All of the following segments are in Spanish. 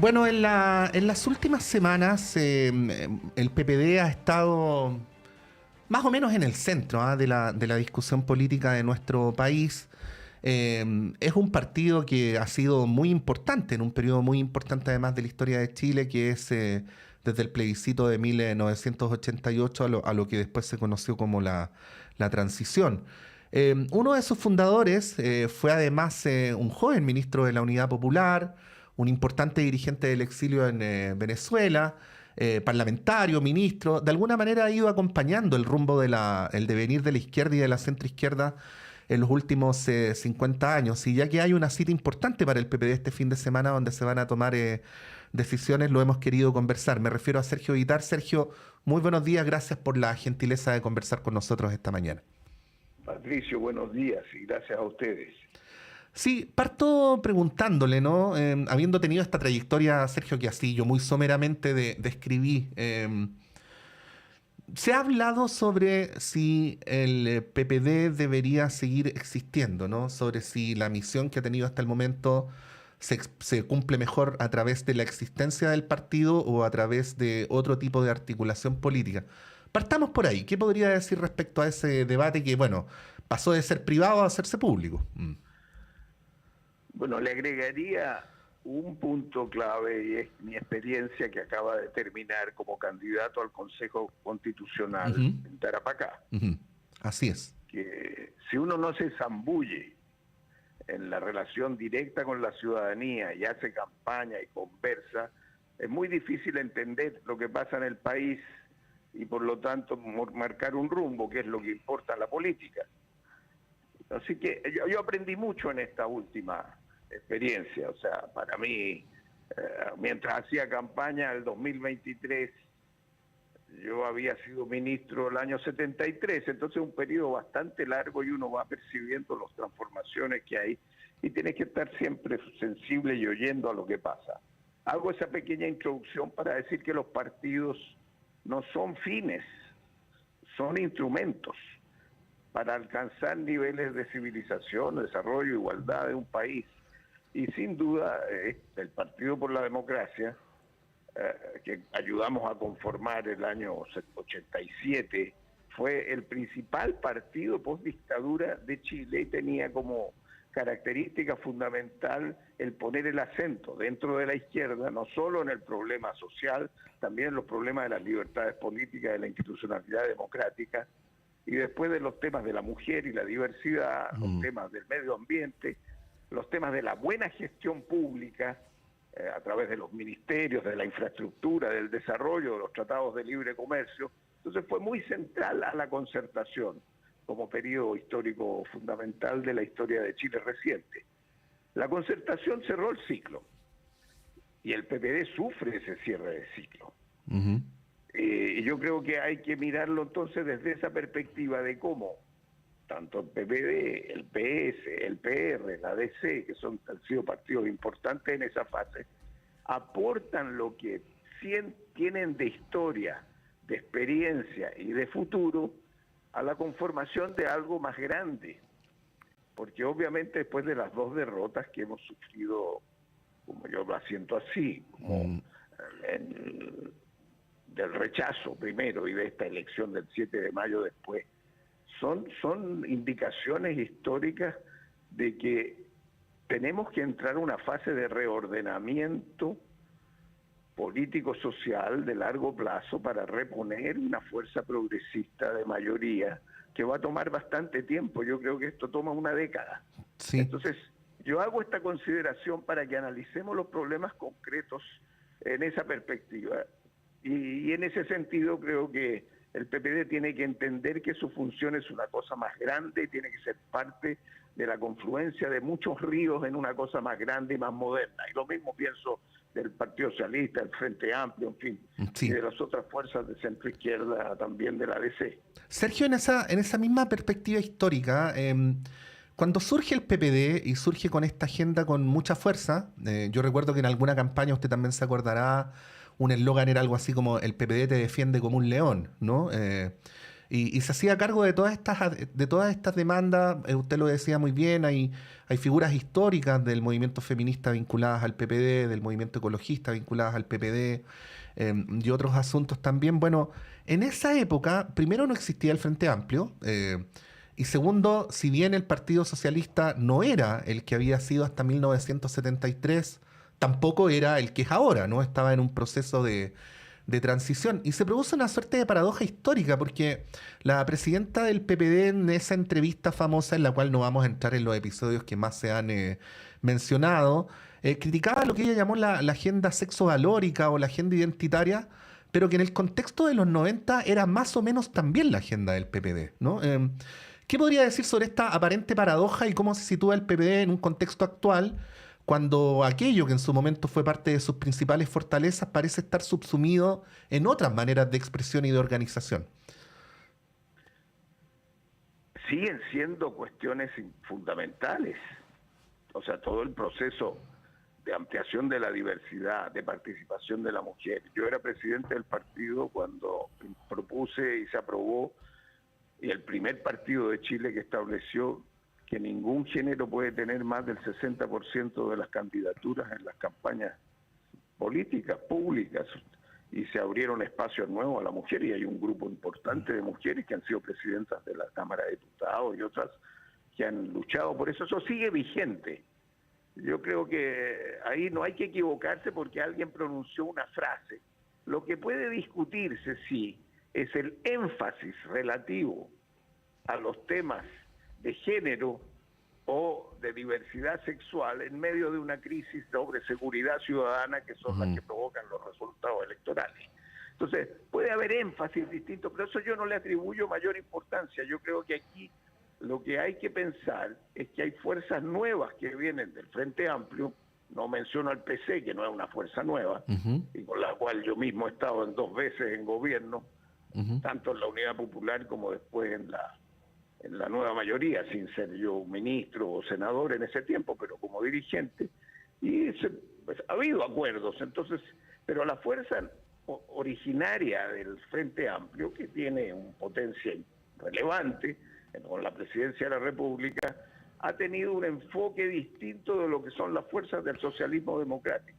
Bueno, en las últimas semanas el PPD ha estado más o menos en el centro de la discusión política de nuestro país. Es un partido que ha sido muy importante en un periodo muy importante además de la historia de Chile, que es desde el plebiscito de 1988 a lo que después se conoció como la transición. Uno de sus fundadores fue además un joven ministro de la Unidad Popular, un importante dirigente del exilio en Venezuela, parlamentario, ministro. De alguna manera ha ido acompañando el rumbo el devenir de la izquierda y de la centroizquierda en los últimos 50 años. Y ya que hay una cita importante para el PPD este fin de semana donde se van a tomar decisiones, lo hemos querido conversar. Me refiero a Sergio Bitar. Sergio, muy buenos días. Gracias por la gentileza de conversar con nosotros esta mañana. Patricio, buenos días y gracias a ustedes. Sí, parto preguntándole, ¿no? Habiendo tenido esta trayectoria, Sergio, que así yo muy someramente describí, se ha hablado sobre si el PPD debería seguir existiendo, ¿no? Sobre si la misión que ha tenido hasta el momento se cumple mejor a través de la existencia del partido o a través de otro tipo de articulación política. Partamos por ahí. ¿Qué podría decir respecto a ese debate que, bueno, pasó de ser privado a hacerse público? Bueno, le agregaría un punto clave y es mi experiencia que acaba de terminar como candidato al Consejo Constitucional en Tarapacá. Así es. Que si uno no se zambulle en la relación directa con la ciudadanía y hace campaña y conversa, es muy difícil entender lo que pasa en el país y por lo tanto marcar un rumbo, que es lo que importa en la política. Así que yo aprendí mucho en esta última experiencia. O sea, para mí, mientras hacía campaña el 2023, yo había sido ministro el año 73, entonces un periodo bastante largo y uno va percibiendo las transformaciones que hay y tiene que estar siempre sensible y oyendo a lo que pasa. Hago esa pequeña introducción para decir que los partidos no son fines, son instrumentos para alcanzar niveles de civilización, desarrollo, igualdad de un país. Y sin duda, el Partido por la Democracia, que ayudamos a conformar el año 87, fue el principal partido post-dictadura de Chile y tenía como característica fundamental el poner el acento dentro de la izquierda, no solo en el problema social, también en los problemas de las libertades políticas, de la institucionalidad democrática, y después de los temas de la mujer y la diversidad, los temas del medio ambiente, los temas de la buena gestión pública a través de los ministerios, de la infraestructura, del desarrollo, de los tratados de libre comercio. Entonces fue muy central a la concertación como periodo histórico fundamental de la historia de Chile reciente. La concertación cerró el ciclo y el PPD sufre ese cierre de ciclo. Y yo creo que hay que mirarlo entonces desde esa perspectiva de cómo tanto el PPD, el PS, el PR, la DC, que han sido partidos importantes en esa fase, aportan lo que tienen de historia, de experiencia y de futuro a la conformación de algo más grande. Porque obviamente después de las dos derrotas que hemos sufrido, como yo lo siento así, como del rechazo primero y de esta elección del 7 de mayo después, son indicaciones históricas de que tenemos que entrar a una fase de reordenamiento político-social de largo plazo para reponer una fuerza progresista de mayoría que va a tomar bastante tiempo. Yo creo que esto toma una década. Sí. Entonces, yo hago esta consideración para que analicemos los problemas concretos en esa perspectiva. Y en ese sentido creo que el PPD tiene que entender que su función es una cosa más grande y tiene que ser parte de la confluencia de muchos ríos en una cosa más grande y más moderna. Y lo mismo pienso del Partido Socialista, del Frente Amplio, en fin, sí, y de las otras fuerzas de centro-izquierda, también de la DC. Sergio, en esa misma perspectiva histórica, cuando surge el PPD y surge con esta agenda con mucha fuerza, yo recuerdo que en alguna campaña, usted también se acordará, un eslogan era algo así como el PPD te defiende como un león, ¿no? y se hacía cargo de todas estas demandas. Usted lo decía muy bien, hay figuras históricas del movimiento feminista vinculadas al PPD, del movimiento ecologista vinculadas al PPD, y otros asuntos también. Bueno, en esa época, primero no existía el Frente Amplio, y segundo, si bien el Partido Socialista no era el que había sido hasta 1973, tampoco era el que es ahora, ¿no? Estaba en un proceso de transición. Y se produce una suerte de paradoja histórica, porque la presidenta del PPD, en esa entrevista famosa, en la cual no vamos a entrar en los episodios que más se han mencionado, criticaba lo que ella llamó la agenda sexovalórica o la agenda identitaria, pero que en el contexto de los 90 era más o menos también la agenda del PPD, ¿no? ¿Qué podría decir sobre esta aparente paradoja y cómo se sitúa el PPD en un contexto actual, cuando aquello que en su momento fue parte de sus principales fortalezas parece estar subsumido en otras maneras de expresión y de organización? Siguen siendo cuestiones fundamentales. O sea, todo el proceso de ampliación de la diversidad, de participación de la mujer. Yo era presidente del partido cuando propuse y se aprobó, y el primer partido de Chile que estableció que ningún género puede tener más del 60% de las candidaturas en las campañas políticas, públicas, y se abrieron espacios nuevos a la mujer, y hay un grupo importante de mujeres que han sido presidentas de la Cámara de Diputados y otras que han luchado por eso. Eso sigue vigente. Yo creo que ahí no hay que equivocarse porque alguien pronunció una frase. Lo que puede discutirse, sí, es el énfasis relativo a los temas de género o de diversidad sexual en medio de una crisis sobre seguridad ciudadana, que son las que provocan los resultados electorales. Entonces, puede haber énfasis distinto, pero eso yo no le atribuyo mayor importancia. Yo creo que aquí lo que hay que pensar es que hay fuerzas nuevas que vienen del Frente Amplio. No menciono al PC, que no es una fuerza nueva, y con la cual yo mismo he estado en 2 veces en gobierno, tanto en la Unidad Popular como después en la nueva mayoría, sin ser yo ministro o senador en ese tiempo, pero como dirigente, y pues, ha habido acuerdos. Entonces, pero la fuerza originaria del Frente Amplio, que tiene una potencia relevante con la presidencia de la República, ha tenido un enfoque distinto de lo que son las fuerzas del socialismo democrático.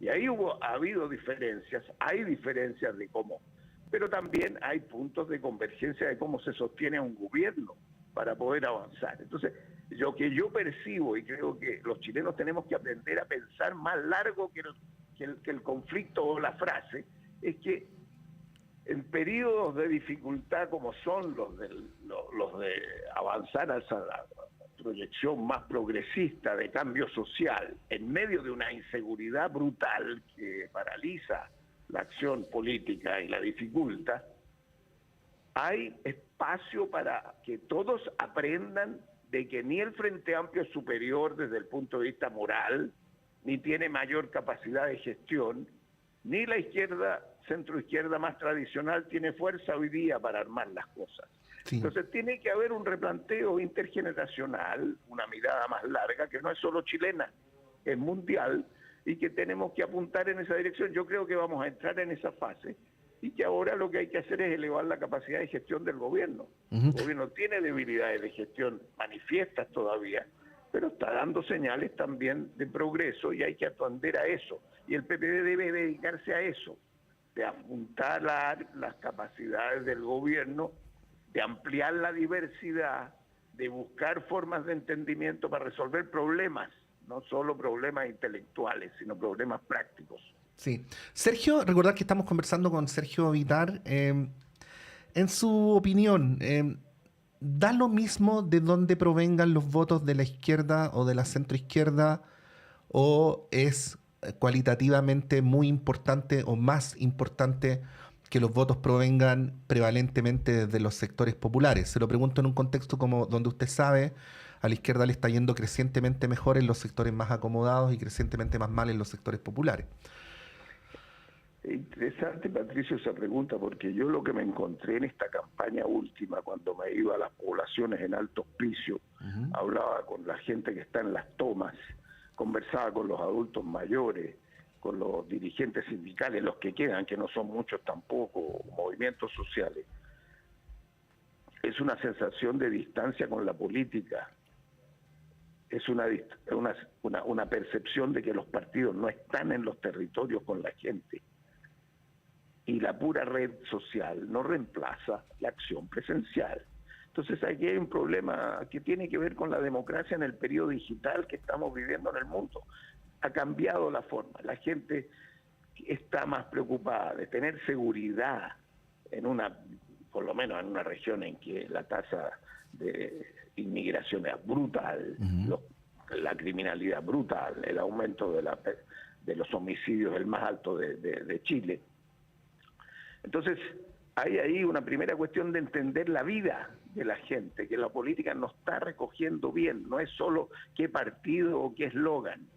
Y ahí ha habido diferencias, hay diferencias de cómo, pero también hay puntos de convergencia de cómo se sostiene un gobierno para poder avanzar. Entonces, lo que yo percibo, y creo que los chilenos tenemos que aprender a pensar más largo que el conflicto o la frase, es que en periodos de dificultad como son los de avanzar hacia la proyección más progresista de cambio social, en medio de una inseguridad brutal que paraliza la acción política y la dificulta, hay espacio para que todos aprendan de que ni el Frente Amplio es superior desde el punto de vista moral, ni tiene mayor capacidad de gestión, ni la izquierda, centroizquierda más tradicional tiene fuerza hoy día para armar las cosas. Sí. Entonces tiene que haber un replanteo intergeneracional, una mirada más larga, que no es solo chilena, es mundial, y que tenemos que apuntar en esa dirección. Yo creo que vamos a entrar en esa fase y que ahora lo que hay que hacer es elevar la capacidad de gestión del gobierno. El gobierno tiene debilidades de gestión manifiestas todavía, pero está dando señales también de progreso y hay que atender a eso. Y el PPD debe dedicarse a eso, de apuntalar las capacidades del gobierno, de ampliar la diversidad, de buscar formas de entendimiento para resolver problemas, no solo problemas intelectuales, sino problemas prácticos. Sí. Sergio, recordad que estamos conversando con Sergio Vitar. En su opinión, ¿da lo mismo de dónde provengan los votos de la izquierda o de la centroizquierda, o es cualitativamente muy importante o más importante que los votos provengan prevalentemente de los sectores populares? Se lo pregunto en un contexto como donde usted sabe, a la izquierda le está yendo crecientemente mejor en los sectores más acomodados y crecientemente más mal en los sectores populares. Es interesante, Patricio, esa pregunta, porque yo lo que me encontré en esta campaña última, cuando me iba a las poblaciones en Alto Hospicio, hablaba con la gente que está en las tomas, conversaba con los adultos mayores, con los dirigentes sindicales, los que quedan, que no son muchos tampoco, movimientos sociales. es una sensación de distancia con la política, es una percepción de que los partidos no están en los territorios con la gente. Y la pura red social no reemplaza la acción presencial. Entonces aquí hay un problema que tiene que ver con la democracia en el periodo digital que estamos viviendo en el mundo. Ha cambiado la forma, la gente está más preocupada de tener seguridad por lo menos en una región en que la tasa de inmigración es brutal, la criminalidad brutal, el aumento de los homicidios el más alto de Chile. Entonces, hay ahí una primera cuestión de entender la vida de la gente, que la política no está recogiendo bien, no es solo qué partido o qué eslogan.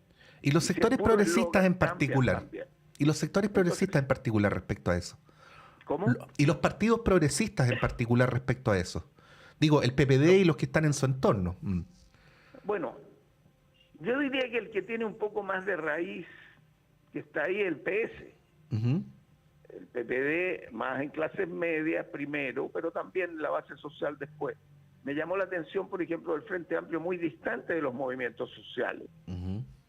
Y los sectores progresistas en particular. Cambian. Y los sectores progresistas en particular respecto a eso. ¿Cómo? Y los partidos progresistas en particular respecto a eso. Digo, el PPD y los que están en su entorno. Bueno, yo diría que el que tiene un poco más de raíz, que está ahí, el PS. El PPD más en clases medias primero, pero también la base social después. Me llamó la atención, por ejemplo, el Frente Amplio muy distante de los movimientos sociales.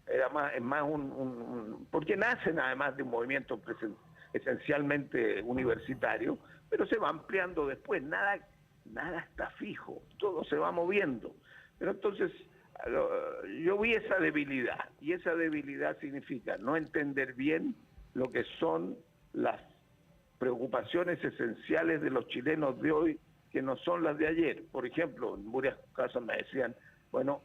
Es más porque nacen además de un movimiento esencialmente universitario, pero se va ampliando después. Nada está fijo, todo se va moviendo. Pero entonces yo vi esa debilidad, y esa debilidad significa no entender bien lo que son las preocupaciones esenciales de los chilenos de hoy, que no son las de ayer. Por ejemplo, en varios casos me decían, bueno,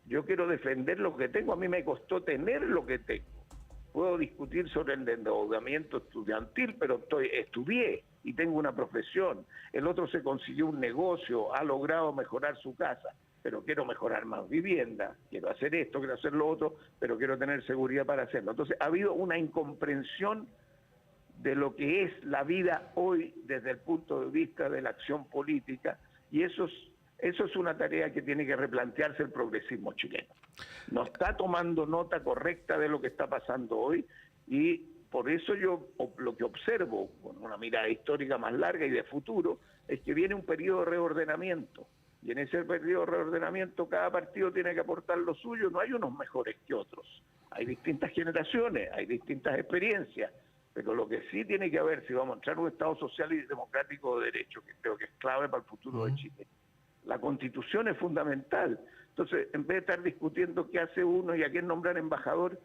yo quiero defender lo que tengo, a mí me costó tener lo que tengo. Puedo discutir sobre el endeudamiento estudiantil, pero estudié y tengo una profesión. El otro se consiguió un negocio, ha logrado mejorar su casa, pero quiero mejorar más vivienda, quiero hacer esto, quiero hacer lo otro, pero quiero tener seguridad para hacerlo. Entonces ha habido una incomprensión de lo que es la vida hoy desde el punto de vista de la acción política, y eso es una tarea que tiene que replantearse el progresismo chileno. No está tomando nota correcta de lo que está pasando hoy, y por eso yo lo que observo con una mirada histórica más larga y de futuro es que viene un periodo de reordenamiento, y en ese periodo de reordenamiento cada partido tiene que aportar lo suyo. No hay unos mejores que otros, hay distintas generaciones, hay distintas experiencias, pero lo que sí tiene que haber, si vamos a entrar en un Estado social y democrático de derecho, que creo que es clave para el futuro de Chile, la Constitución es fundamental. Entonces, en vez de estar discutiendo qué hace uno y a quién nombrar embajador,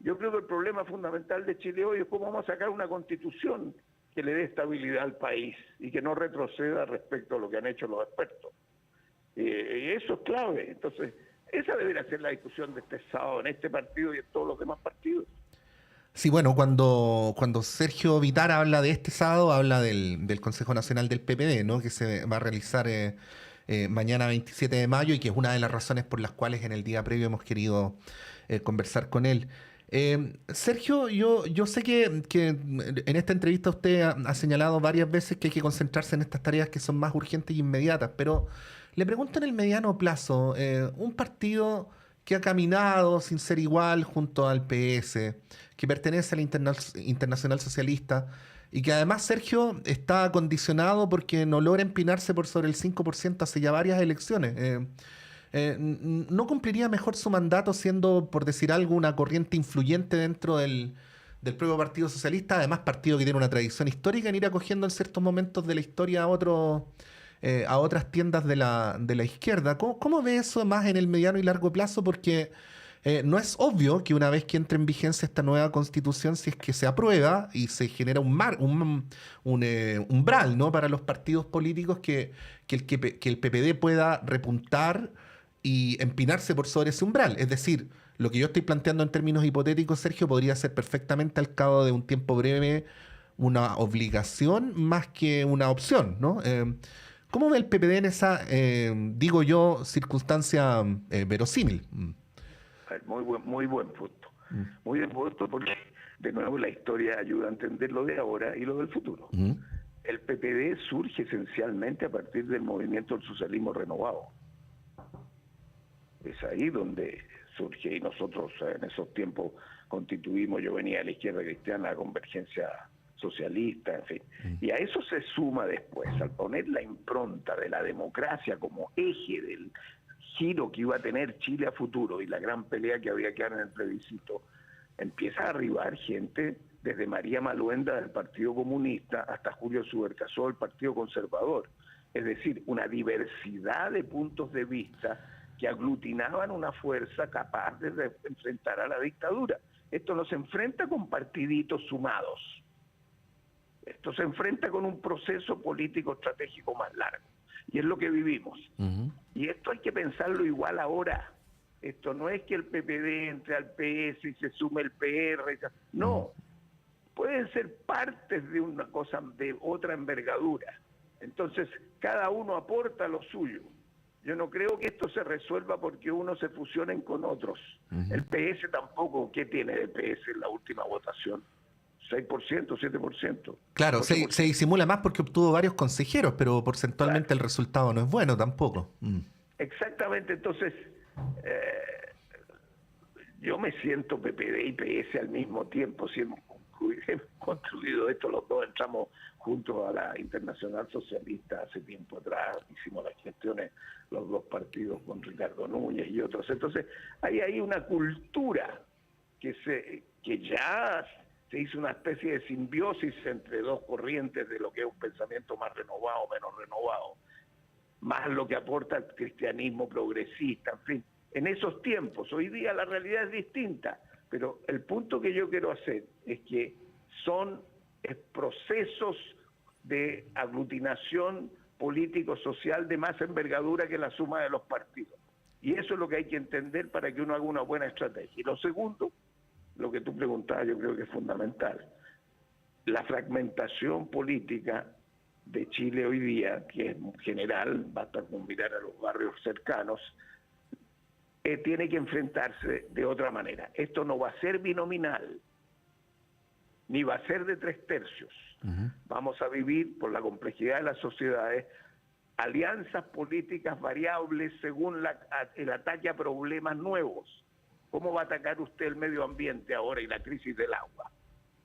yo creo que el problema fundamental de Chile hoy es cómo vamos a sacar una Constitución que le dé estabilidad al país y que no retroceda respecto a lo que han hecho los expertos. Y eso es clave. Entonces, esa debería ser la discusión de este sábado en este partido y en todos los demás partidos. Sí, bueno, cuando Sergio Vitar habla de este sábado, habla del Consejo Nacional del PPD, ¿no? Que se va a realizar mañana 27 de mayo, y que es una de las razones por las cuales en el día previo hemos querido conversar con él. Sergio, yo sé que en esta entrevista usted ha señalado varias veces que hay que concentrarse en estas tareas que son más urgentes y inmediatas, pero le pregunto en el mediano plazo, un partido que ha caminado sin ser igual junto al PS, que pertenece a la Internacional Socialista, y que además, Sergio, está condicionado porque no logra empinarse por sobre el 5% hace ya varias elecciones. ¿No cumpliría mejor su mandato siendo, por decir algo, una corriente influyente dentro del propio Partido Socialista? Además, partido que tiene una tradición histórica en ir acogiendo en ciertos momentos de la historia a otras tiendas de la izquierda. ¿Cómo ve eso más en el mediano y largo plazo? Porque no es obvio que una vez que entre en vigencia esta nueva constitución, si es que se aprueba y se genera un umbral, ¿no?, para los partidos políticos, que el PPD pueda repuntar y empinarse por sobre ese umbral. Es decir, lo que yo estoy planteando en términos hipotéticos, Sergio, podría ser perfectamente al cabo de un tiempo breve una obligación más que una opción, ¿no? ¿Cómo ve el PPD en esa, digo yo, circunstancia verosímil? Muy buen punto. Muy buen punto, porque de nuevo la historia ayuda a entender lo de ahora y lo del futuro. El PPD surge esencialmente a partir del movimiento del socialismo renovado. Es ahí donde surge, y nosotros en esos tiempos constituimos, yo venía de la izquierda cristiana, la Convergencia socialista, en fin. Y a eso se suma después, al poner la impronta de la democracia como eje del giro que iba a tener Chile a futuro y la gran pelea que había que dar en el plebiscito, empieza a arribar gente desde María Maluenda del Partido Comunista hasta Julio Subercaseaux del Partido Conservador. Es decir, una diversidad de puntos de vista que aglutinaban una fuerza capaz de enfrentar a la dictadura. Esto no se enfrenta con partiditos sumados. Esto se enfrenta con un proceso político estratégico más largo. Y es lo que vivimos. Y esto hay que pensarlo igual ahora. Esto no es que el PPD entre al PS y se sume el PR. No. Pueden ser partes de una cosa, de otra envergadura. Entonces, cada uno aporta lo suyo. Yo no creo que esto se resuelva porque unos se fusionen con otros. El PS tampoco, ¿qué tiene de PS en la última votación? 6%, 7%. Claro, se disimula más porque obtuvo varios consejeros, pero porcentualmente Claro. el resultado no es bueno tampoco. Exactamente, entonces yo me siento PPD y PS al mismo tiempo, si hemos construido esto, los dos entramos juntos a la Internacional Socialista hace tiempo atrás, hicimos las gestiones, los dos partidos con Ricardo Núñez y otros. Entonces, hay una cultura que ya se hizo una especie de simbiosis entre dos corrientes de lo que es un pensamiento más renovado, menos renovado, más lo que aporta el cristianismo progresista, en fin. En esos tiempos, hoy día la realidad es distinta, pero el punto que yo quiero hacer es que son procesos de aglutinación político-social de más envergadura que la suma de los partidos. Y eso es lo que hay que entender para que uno haga una buena estrategia. Y lo segundo, lo que tú preguntabas, yo creo que es fundamental. La fragmentación política de Chile hoy día, que es general, basta con mirar a los barrios cercanos, tiene que enfrentarse de otra manera. Esto no va a ser binominal, ni va a ser de 3/3. Vamos a vivir, por la complejidad de las sociedades, alianzas políticas variables según el ataque a problemas nuevos. ¿Cómo va a atacar usted el medio ambiente ahora y la crisis del agua?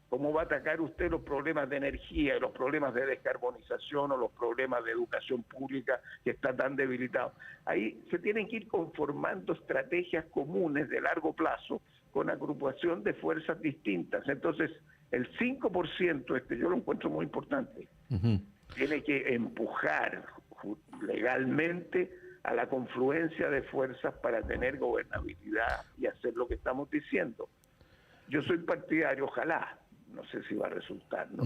¿Cómo va a atacar usted los problemas de energía y los problemas de descarbonización o los problemas de educación pública que está tan debilitado? Ahí se tienen que ir conformando estrategias comunes de largo plazo con agrupación de fuerzas distintas. Entonces, el 5%, yo lo encuentro muy importante, tiene que empujar legalmente a la confluencia de fuerzas para tener gobernabilidad y hacer lo que estamos diciendo. Yo soy partidario, ojalá, no sé si va a resultar, no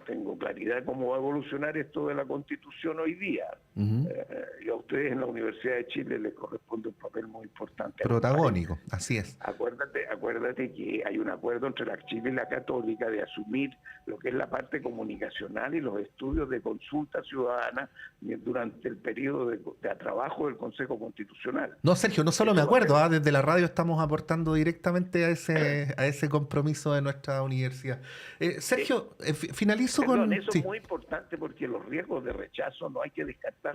tengo claridad cómo va a evolucionar esto de la Constitución hoy día. Y a ustedes en la Universidad de Chile les corresponde un papel muy importante. Protagónico, así es. Acuérdate que hay un acuerdo entre la Chile y la Católica de asumir lo que es la parte comunicacional y los estudios de consulta ciudadana durante el periodo de trabajo del Consejo Constitucional. No, Sergio, no solo me acuerdo, desde la radio estamos aportando directamente a ese compromiso de nuestra universidad. Sergio, finalizo con... Eso es muy importante porque los riesgos de rechazo no hay que descartarlos.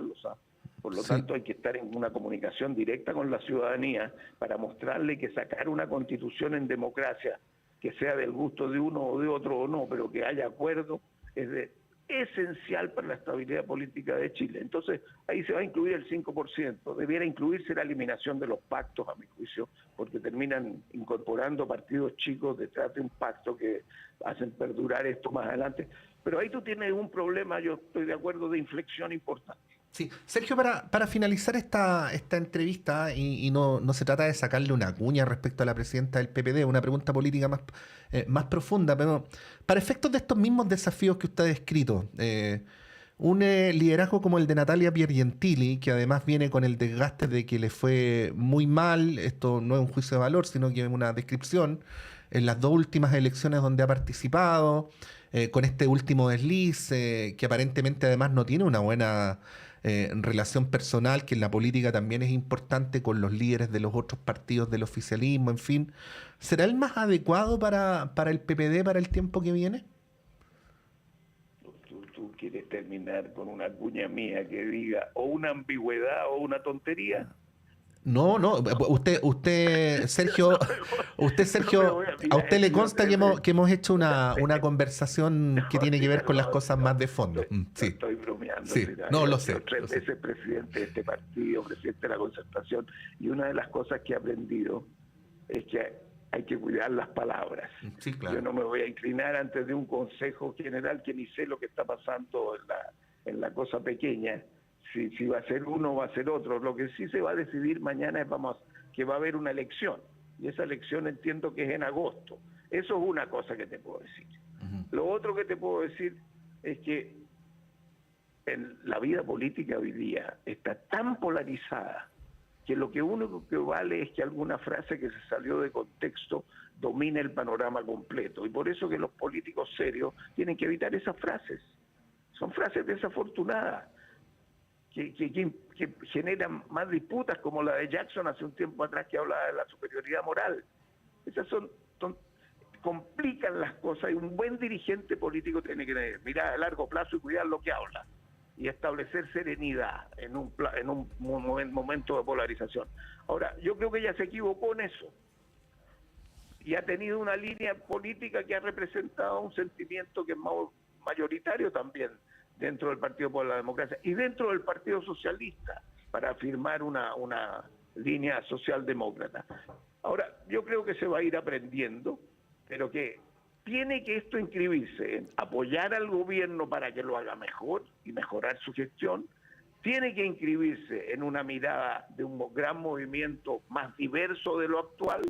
Por lo tanto, hay que estar en una comunicación directa con la ciudadanía para mostrarle que sacar una constitución en democracia, que sea del gusto de uno o de otro o no, pero que haya acuerdo, es esencial para la estabilidad política de Chile. Entonces, ahí se va a incluir el 5%. Debiera incluirse la eliminación de los pactos, a mi juicio, porque terminan incorporando partidos chicos detrás de un pacto que hacen perdurar esto más adelante. Pero ahí tú tienes un problema, yo estoy de acuerdo, de inflexión importante. Sí, Sergio, para finalizar esta entrevista, y no se trata de sacarle una cuña respecto a la presidenta del PPD, una pregunta política más profunda, pero para efectos de estos mismos desafíos que usted ha descrito, un liderazgo como el de Natalia Piergentili, que además viene con el desgaste de que le fue muy mal, esto no es un juicio de valor, sino que es una descripción, en las dos últimas elecciones donde ha participado, con este último desliz, que aparentemente además no tiene una buena relación personal, que en la política también es importante, con los líderes de los otros partidos del oficialismo, en fin. ¿Será el más adecuado para el PPD para el tiempo que viene? ¿Tú quieres terminar con una cuña mía que diga o una ambigüedad o una tontería? No, no, Sergio, a usted le consta que hemos hecho una conversación que tiene que ver con las cosas más de fondo. Sí, estoy bromeando. sí, no, lo sé. 3 veces presidente de este partido, presidente de la Concertación, y una de las cosas que he aprendido es que hay que cuidar las palabras. Sí, claro. Yo no me voy a inclinar antes de un consejo general que ni sé lo que está pasando en la cosa pequeña. Si va a ser uno o va a ser otro. Lo que sí se va a decidir mañana es que va a haber una elección. Y esa elección entiendo que es en agosto. Eso es una cosa que te puedo decir. Lo otro que te puedo decir es que en la vida política hoy día está tan polarizada que lo que único que vale es que alguna frase que se salió de contexto domine el panorama completo. Y por eso que los políticos serios tienen que evitar esas frases. Son frases desafortunadas que generan más disputas, como la de Jackson hace un tiempo atrás, que hablaba de la superioridad moral. Esas complican las cosas, y un buen dirigente político tiene que mirar a largo plazo y cuidar lo que habla, y establecer serenidad en un momento de polarización. Ahora, yo creo que ella se equivocó en eso, y ha tenido una línea política que ha representado un sentimiento que es mayoritario también dentro del Partido por la Democracia y dentro del Partido Socialista, para afirmar una línea socialdemócrata. Ahora, yo creo que se va a ir aprendiendo, pero que tiene que esto inscribirse en apoyar al gobierno para que lo haga mejor y mejorar su gestión. Tiene que inscribirse en una mirada de un gran movimiento más diverso de lo actual,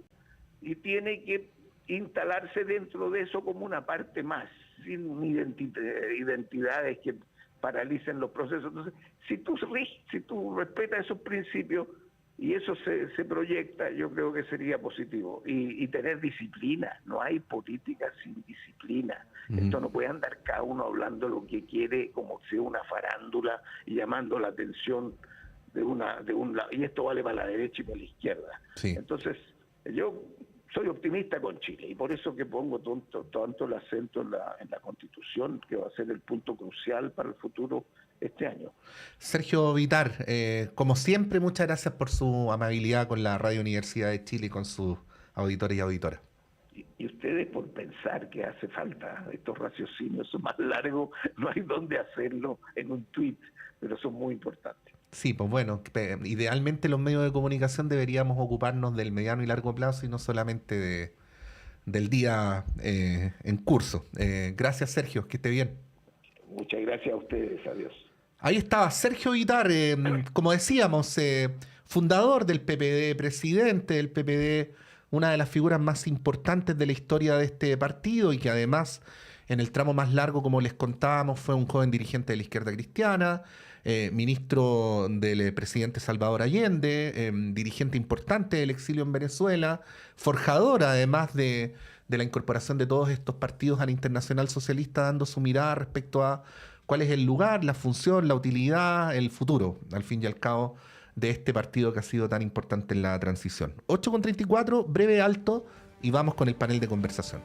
y tiene que instalarse dentro de eso como una parte más, sin identidades que paralicen los procesos. Entonces, si tú respetas esos principios y eso se proyecta, yo creo que sería positivo. Y tener disciplina. No hay política sin disciplina. Esto no puede andar cada uno hablando lo que quiere, como si una farándula, y llamando la atención de un lado. Y esto vale para la derecha y para la izquierda. Sí. Entonces, yo soy optimista con Chile, y por eso que pongo tanto el acento en la Constitución, que va a ser el punto crucial para el futuro este año. Sergio Vitar, como siempre, muchas gracias por su amabilidad con la Radio Universidad de Chile y con sus auditores y auditoras. Y ustedes, por pensar que hace falta estos raciocinios más largos, no hay dónde hacerlo en un tuit, pero son muy importantes. Sí, pues bueno, idealmente los medios de comunicación deberíamos ocuparnos del mediano y largo plazo y no solamente del día en curso. Gracias, Sergio, que esté bien. Muchas gracias a ustedes, adiós. Ahí estaba Sergio Vitar, como decíamos, fundador del PPD, presidente del PPD, una de las figuras más importantes de la historia de este partido, y que además en el tramo más largo, como les contábamos, fue un joven dirigente de la izquierda cristiana, ministro del presidente Salvador Allende, dirigente importante del exilio en Venezuela, forjador además de la incorporación de todos estos partidos a la Internacional Socialista, dando su mirada respecto a cuál es el lugar, la función, la utilidad, el futuro, al fin y al cabo, de este partido que ha sido tan importante en la transición. 8:34, breve alto, y vamos con el panel de conversación.